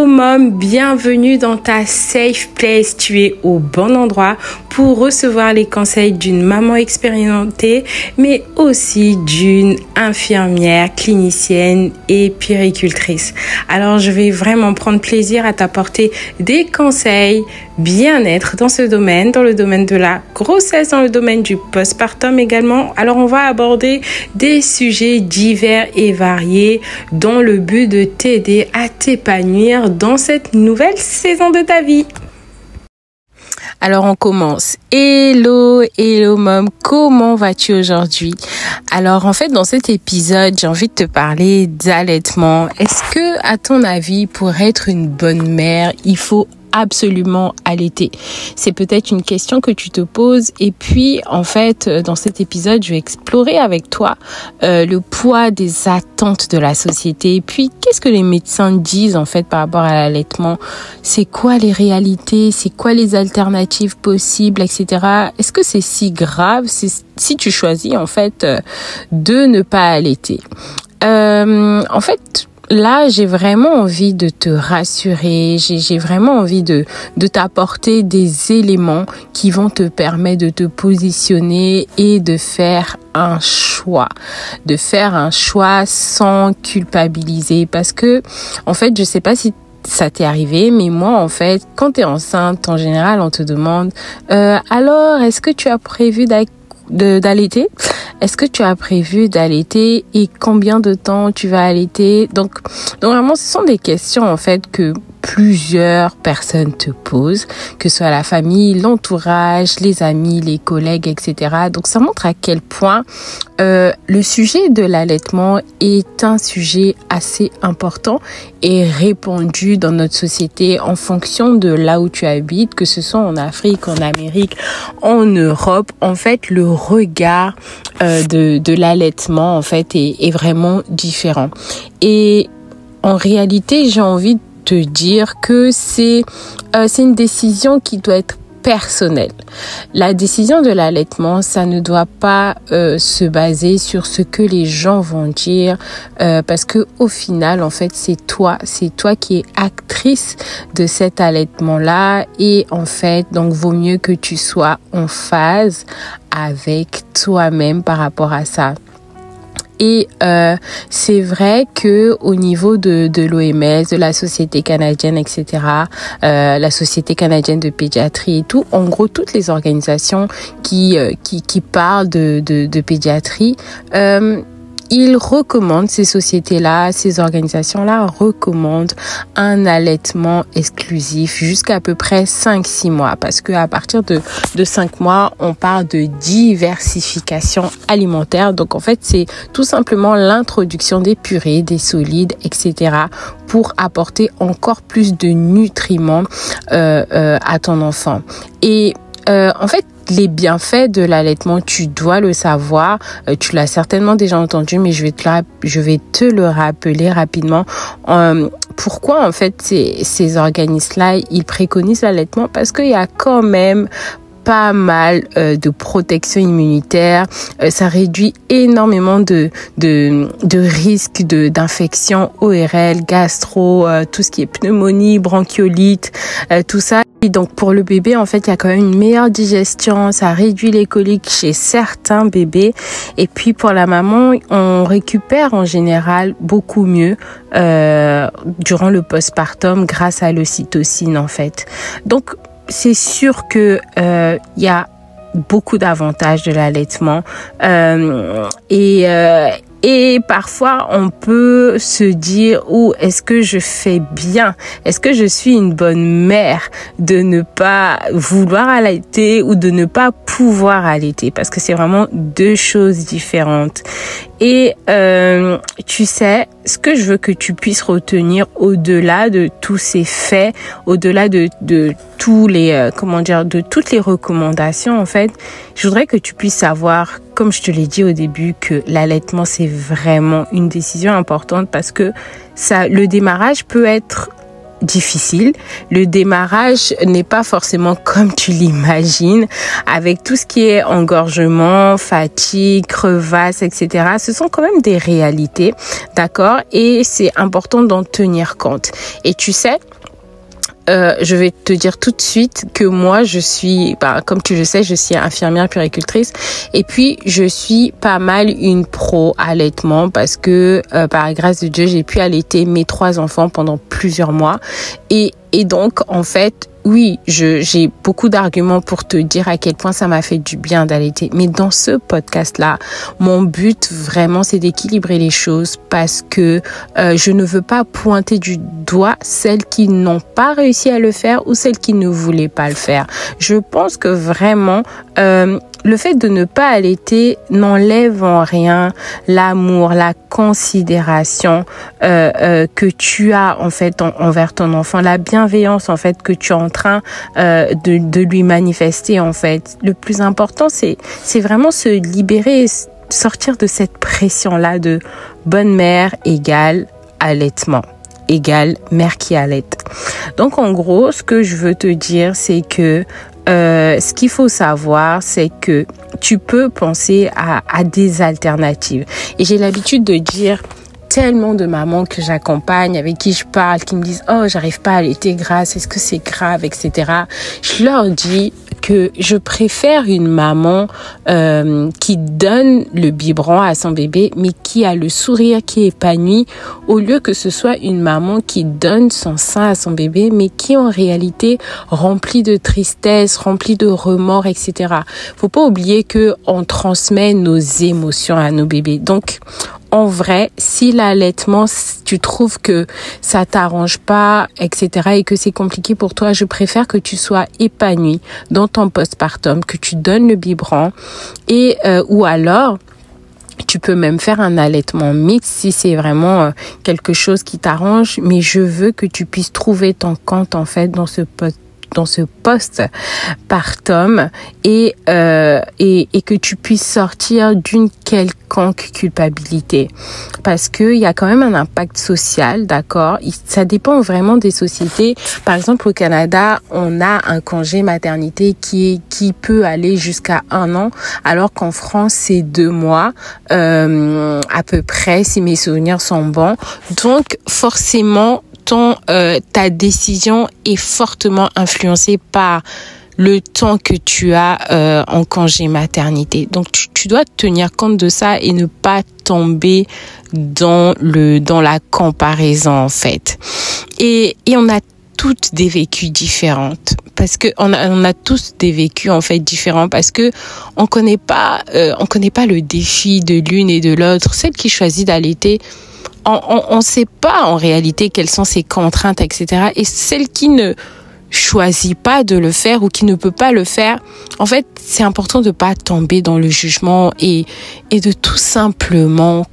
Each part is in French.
Hello mom, bienvenue dans ta safe place. Tu es au bon endroit pour recevoir les conseils d'une maman expérimentée, mais aussi d'une infirmière, clinicienne et puéricultrice. Alors je vais vraiment prendre plaisir à t'apporter des conseils bien-être dans ce domaine, dans le domaine de la grossesse, dans le domaine du postpartum également. Alors on va aborder des sujets divers et variés dans le but de t'aider à t'épanouir dans cette nouvelle saison de ta vie. Alors on commence. Hello mom, comment vas-tu aujourd'hui? Alors en fait dans cet épisode, j'ai envie de te parler d'allaitement. Est-ce que à ton avis, pour être une bonne mère, il faut absolument allaiter? C'est peut-être une question que tu te poses, et puis en fait dans cet épisode je vais explorer avec toi le poids des attentes de la société, et puis qu'est-ce que les médecins disent en fait par rapport à l'allaitement, c'est quoi les réalités, c'est quoi les alternatives possibles, etc. Est-ce que c'est si grave si tu choisis en fait de ne pas allaiter? En fait là, j'ai vraiment envie de te rassurer, j'ai vraiment envie de t'apporter des éléments qui vont te permettre de te positionner et de faire un choix sans culpabiliser, parce que en fait, je sais pas si ça t'est arrivé, mais moi en fait, quand t'es enceinte, en général, on te demande alors, est-ce que tu as prévu d'allaiter? Est-ce que tu as prévu d'allaiter et combien de temps tu vas allaiter? Donc vraiment, ce sont des questions en fait que plusieurs personnes te posent, que ce soit la famille, l'entourage, les amis, les collègues, etc. Donc ça montre à quel point le sujet de l'allaitement est un sujet assez important et répandu dans notre société en fonction de là où tu habites, que ce soit en Afrique, en Amérique, en Europe. En fait, le regard de l'allaitement en fait est vraiment différent. Et en réalité, j'ai envie de te dire que c'est une décision qui doit être personnelle. La décision de l'allaitement, ça ne doit pas se baser sur ce que les gens vont dire, parce que au final, en fait, c'est toi qui es actrice de cet allaitement-là, et en fait, donc vaut mieux que tu sois en phase avec toi-même par rapport à ça. Et c'est vrai que au niveau de l'OMS, de la Société canadienne, etc., la Société canadienne de pédiatrie et tout, en gros toutes les organisations qui parlent de pédiatrie, ils recommandent, ces sociétés-là, ces organisations-là recommandent un allaitement exclusif jusqu'à peu près 5-6 mois. Parce que à partir de 5 mois, on parle de diversification alimentaire. Donc en fait, c'est tout simplement l'introduction des purées, des solides, etc. pour apporter encore plus de nutriments à ton enfant. Et en fait, les bienfaits de l'allaitement, tu dois le savoir. Tu l'as certainement déjà entendu, mais je vais te le rappeler rapidement. Pourquoi en fait ces organismes-là, ils préconisent l'allaitement? Parce qu'il y a quand même pas mal de protection immunitaire, ça réduit énormément de risques d'infection ORL, gastro, tout ce qui est pneumonie, bronchiolite, tout ça. Et donc pour le bébé, en fait, il y a quand même une meilleure digestion, ça réduit les coliques chez certains bébés, et puis pour la maman, on récupère en général beaucoup mieux durant le postpartum grâce à l'ocytocine en fait. Donc c'est sûr que y a beaucoup d'avantages de l'allaitement, et parfois on peut se dire, est-ce que je fais bien? Est-ce que je suis une bonne mère de ne pas vouloir allaiter ou de ne pas pouvoir allaiter? Parce que c'est vraiment deux choses différentes. Et tu sais, ce que je veux que tu puisses retenir au-delà de tous ces faits, au-delà de tous les de toutes les recommandations en fait, je voudrais que tu puisses savoir, comme je te l'ai dit au début, que l'allaitement c'est vraiment une décision importante, parce que le démarrage peut être difficile. Le démarrage n'est pas forcément comme tu l'imagines, avec tout ce qui est engorgement, fatigue, crevasse, etc. Ce sont quand même des réalités, d'accord? Et c'est important d'en tenir compte. Et tu sais, je vais te dire tout de suite que moi, comme tu le sais, je suis infirmière puéricultrice et puis je suis pas mal une pro allaitement parce que par la grâce de Dieu, j'ai pu allaiter mes 3 enfants pendant plusieurs mois et donc en fait, oui, j'ai beaucoup d'arguments pour te dire à quel point ça m'a fait du bien d'allaiter. Mais dans ce podcast-là, mon but vraiment, c'est d'équilibrer les choses parce que je ne veux pas pointer du doigt celles qui n'ont pas réussi à le faire ou celles qui ne voulaient pas le faire. Je pense que vraiment, le fait de ne pas allaiter n'enlève en rien l'amour, la considération que tu as en fait envers ton enfant, la bienveillance en fait que tu es en train de lui manifester en fait. Le plus important, c'est vraiment se libérer, sortir de cette pression-là de bonne mère égale allaitement, égale mère qui allaite. Donc en gros, ce que je veux te dire, c'est que ce qu'il faut savoir, c'est que tu peux penser à des alternatives. Et j'ai l'habitude de dire tellement de mamans que j'accompagne, avec qui je parle, qui me disent « Oh, j'arrive pas à allaiter grâce, est-ce que c'est grave, etc. » Je leur dis que je préfère une maman qui donne le biberon à son bébé, mais qui a le sourire, qui est épanouie, au lieu que ce soit une maman qui donne son sein à son bébé, mais qui en réalité remplie de tristesse, remplie de remords, etc. Faut pas oublier que on transmet nos émotions à nos bébés. Donc, en vrai, si l'allaitement, tu trouves que ça t'arrange pas, etc., et que c'est compliqué pour toi, je préfère que tu sois épanouie dans ton postpartum, que tu donnes le biberon et ou alors tu peux même faire un allaitement mixte si c'est vraiment quelque chose qui t'arrange, mais je veux que tu puisses trouver ton compte en fait dans ce postpartum et que tu puisses sortir d'une quelconque culpabilité parce que il y a quand même un impact social, d'accord? Ça dépend vraiment des sociétés. Par exemple, au Canada, on a un congé maternité qui peut aller jusqu'à 1 an, alors qu'en France, c'est 2 mois à peu près, si mes souvenirs sont bons. Donc, forcément, ta décision est fortement influencée par le temps que tu as en congé maternité. Donc, tu dois tenir compte de ça et ne pas tomber dans la comparaison, en fait. Et on a toutes des vécus différentes parce que on a tous des vécus en fait différents parce que on connaît pas le défi de l'une et de l'autre. Celle qui choisit d'allaiter, on sait pas en réalité quelles sont ses contraintes, etc. Et celle qui ne choisit pas de le faire ou qui ne peut pas le faire, en fait, c'est important de pas tomber dans le jugement et de tout simplement,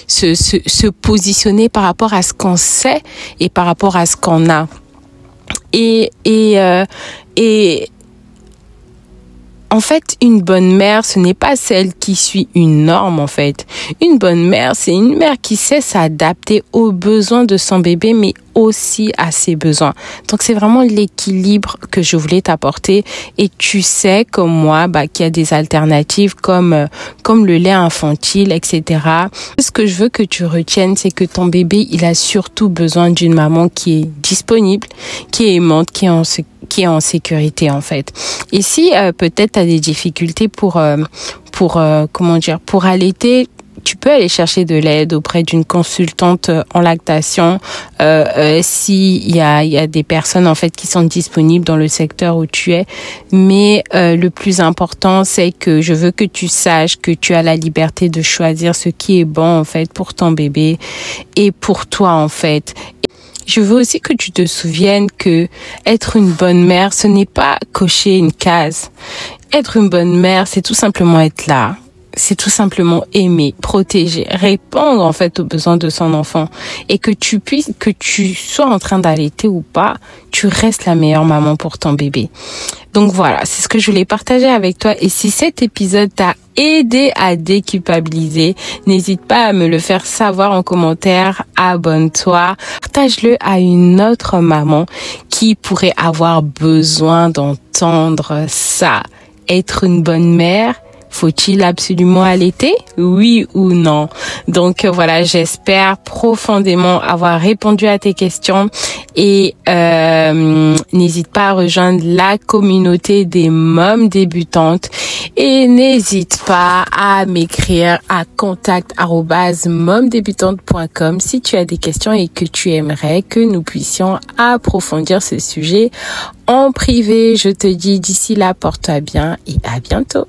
se positionner par rapport à ce qu'on sait et par rapport à ce qu'on a. Et en fait, une bonne mère, ce n'est pas celle qui suit une norme, en fait. Une bonne mère, c'est une mère qui sait s'adapter aux besoins de son bébé, mais aussi à ses besoins. Donc, c'est vraiment l'équilibre que je voulais t'apporter. Et tu sais, comme moi, qu'il y a des alternatives comme le lait infantile, etc. Ce que je veux que tu retiennes, c'est que ton bébé, il a surtout besoin d'une maman qui est disponible, qui est aimante, qui est en sécurité, en fait. Et si peut-être tu as des difficultés pour allaiter, tu peux aller chercher de l'aide auprès d'une consultante en lactation s'il y a des personnes en fait qui sont disponibles dans le secteur où tu es. Mais le plus important, c'est que je veux que tu saches que tu as la liberté de choisir ce qui est bon en fait pour ton bébé et pour toi en fait. Je veux aussi que tu te souviennes que être une bonne mère, ce n'est pas cocher une case. Être une bonne mère, c'est tout simplement être là. C'est tout simplement aimer, protéger, répondre en fait aux besoins de son enfant. Et que tu sois en train d'allaiter ou pas, tu restes la meilleure maman pour ton bébé. Donc voilà, c'est ce que je voulais partager avec toi. Et si cet épisode t'a aider à déculpabiliser, n'hésite pas à me le faire savoir en commentaire. Abonne-toi, partage-le à une autre maman qui pourrait avoir besoin d'entendre ça. Être une bonne mère, faut-il absolument allaiter? Oui ou non? Donc voilà, j'espère profondément avoir répondu à tes questions et n'hésite pas à rejoindre la communauté des mômes débutantes et n'hésite pas à m'écrire à contact@momdébutante.com si tu as des questions et que tu aimerais que nous puissions approfondir ce sujet en privé. Je te dis d'ici là, porte-toi bien et à bientôt.